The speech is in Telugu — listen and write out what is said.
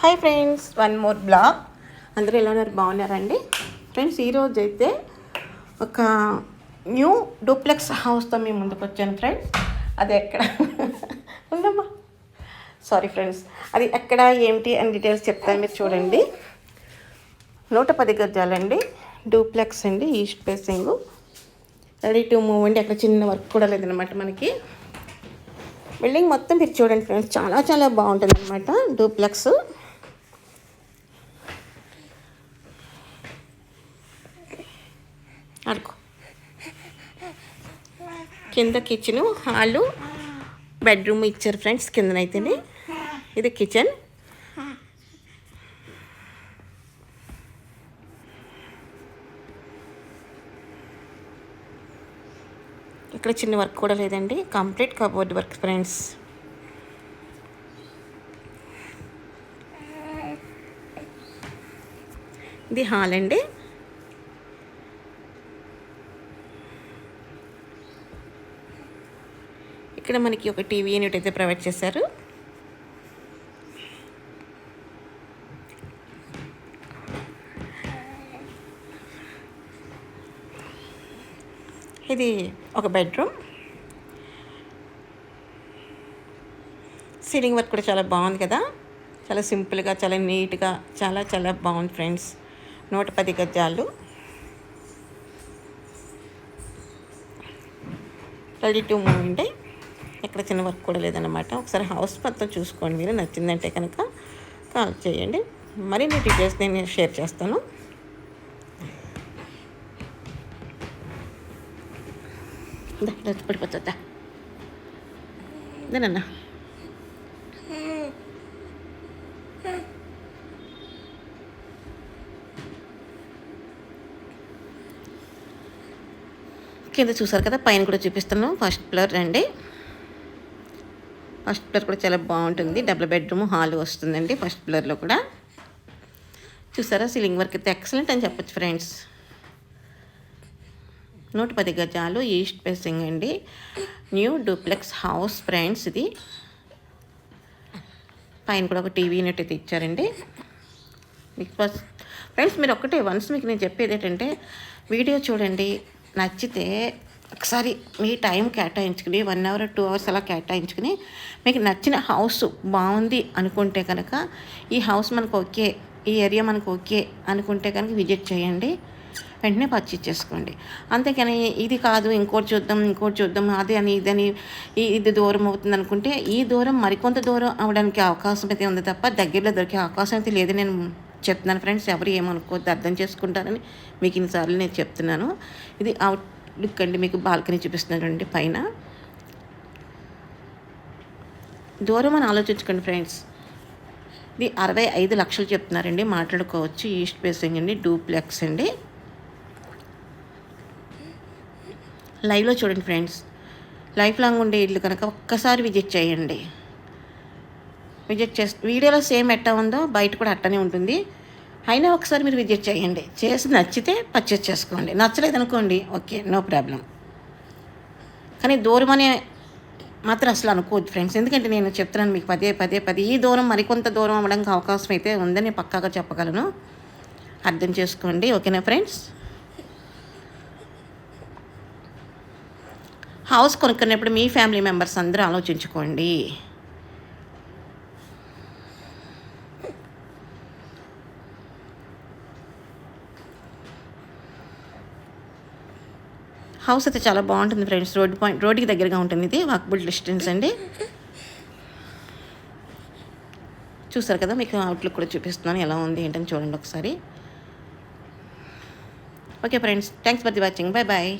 Hi friends, one more blog. అందరూ ఎలా ఉన్నారు? బాగున్నారండి ఫ్రెండ్స్? ఈరోజు అయితే ఒక న్యూ డూప్లెక్స్ హౌస్తో మేము ముందుకు వచ్చాను ఫ్రెండ్స్. అది ఎక్కడ ఉందమ్మా, సారీ ఫ్రెండ్స్, అది ఎక్కడ ఏమిటి అని డీటెయిల్స్ చెప్తాను, మీరు చూడండి. 110 గజాలండి, డూప్లెక్స్ అండి, east facing, ready to move అండి. అక్కడ చిన్న వర్క్ కూడా లేదనమాట మనకి. బిల్డింగ్ మొత్తం మీరు చూడండి ఫ్రెండ్స్, చాలా చాలా బాగుంటుంది అనమాట డూప్లెక్స్. అడుగు కింద కిచెన్, హాలు, బెడ్రూమ్ ఇచ్చారు ఫ్రెండ్స్. కిందనైతేనే ఇది కిచెన్. ఇక్కడ చిన్న వర్క్ కూడా లేదండి, కంప్లీట్ కబోర్డ్ వర్క్ ఫ్రెండ్స్. ఇది హాల్ అండి. ఇక్కడ మనకి ఒక టీవీ యూనిట్ అయితే ప్రొవైడ్ చేశారు. ఇది ఒక బెడ్రూమ్. సీలింగ్ వర్క్ కూడా చాలా బాగుంది కదా, చాలా సింపుల్గా, చాలా నీట్గా, చాలా చాలా బాగుంది ఫ్రెండ్స్. 110 గజాలు, రెడీ టు మూవ్ అండి. ఎక్కడ చిన్న వర్క్ కూడా లేదన్నమాట. ఒకసారి హౌస్ మొత్తం చూసుకోండి, మీరు నచ్చిందంటే కనుక కాల్ చేయండి. మరిన్ని డీటెయిల్స్ నేను షేర్ చేస్తాను. పడిపోతుందా ఇదేనన్నా. కింద చూసారు కదా, పైన కూడా చూపిస్తాను. ఫస్ట్ ఫ్లోర్ అండి. ఫస్ట్ ఫ్లోర్ కూడా చాలా బాగుంటుంది. డబుల్ బెడ్రూమ్, హాల్ వస్తుందండి ఫస్ట్ ఫ్లోర్లో కూడా. చూసారా, సీలింగ్ వర్క్ అయితే ఎక్సలెంట్ అని చెప్పొచ్చు ఫ్రెండ్స్. 110 గజాలు, ఈస్ట్ ఫేసింగ్ అండి, న్యూ డూప్లెక్స్ హౌస్ ఫ్రెండ్స్. ఇది పైన కూడా ఒక టీవీ యూనిట్ అయితే ఇచ్చారండి. బికాస్ ఫ్రెండ్స్, మీరు ఒక్కటే వన్స్ మీకు నేను చెప్పేది ఏంటంటే, వీడియో చూడండి, నచ్చితే ఒకసారి మీ టైం కేటాయించుకుని 1 అవర్ 2 అవర్స్ అలా కేటాయించుకుని మీకు నచ్చిన హౌస్ బాగుంది అనుకుంటే కనుక, ఈ హౌస్ మనకు ఓకే, ఈ ఏరియా మనకు ఓకే అనుకుంటే కనుక విజిట్ చేయండి, వెంటనే పర్చేజ్ చేసుకోండి. అంతేకాని ఇది కాదు, ఇంకోటి చూద్దాం అదే అని ఇదని, ఇది దూరం అవుతుంది అనుకుంటే, ఈ దూరం మరికొంత దూరం అవడానికి అవకాశం అయితే ఉంది తప్ప దగ్గరలో దొరికే అవకాశం అయితే లేదు. నేను చెప్తున్నాను ఫ్రెండ్స్, ఎవరు ఏమనుకోవద్దు, అర్థం చేసుకుంటారని మీకు ఇన్నిసార్లు నేను చెప్తున్నాను. ఇది అవుట్ లుక్ అండి, మీకు బాల్కనీ చూపిస్తున్నానండి పైన. దూరం అని ఆలోచించుకోండి ఫ్రెండ్స్. ఇది 65 లక్షలు చెప్తున్నారండి, మాట్లాడుకోవచ్చు. ఈస్ట్ ఫేసింగ్ అండి, డూప్లెక్స్ అండి. లైవ్లో చూడండి ఫ్రెండ్స్, లైఫ్ లాంగ్ ఉండే ఇల్లు కనుక ఒక్కసారి విజిట్ చేయండి. విజిట్ చేసి వీడియోలో సేమ్ ఎట్టా ఉందో బయట కూడా అట్టనే ఉంటుంది. అయినా ఒకసారి మీరు విజిట్ చేయండి, చేసి నచ్చితే పర్చేస్ చేసుకోండి, నచ్చలేదనుకోండి ఓకే, నో ప్రాబ్లం. కానీ దూరం అనే మాత్రం అసలు అనుకోవద్దు ఫ్రెండ్స్. ఎందుకంటే నేను చెప్తున్నాను మీకు పదే ఈ దూరం మరికొంత దూరం అవ్వడానికి అవకాశం అయితే ఉందని పక్కాగా చెప్పగలను. అర్థం చేసుకోండి, ఓకేనా ఫ్రెండ్స్? హౌస్ కొనుక్కునేప్పుడు మీ ఫ్యామిలీ మెంబర్స్ అందరూ ఆలోచించుకోండి. హౌస్ అయితే చాలా బాగుంటుంది ఫ్రెండ్స్. రోడ్డుకి దగ్గరగా ఉంటుంది. ఇది వాకబుల్ డిస్టెన్స్ అండి. చూసారు కదా, మీకు అవుట్లుక్ కూడా చూపిస్తున్నాను, ఎలా ఉంది ఏంటని చూడండి ఒకసారి. Okay friends, thanks for the watching. Bye bye.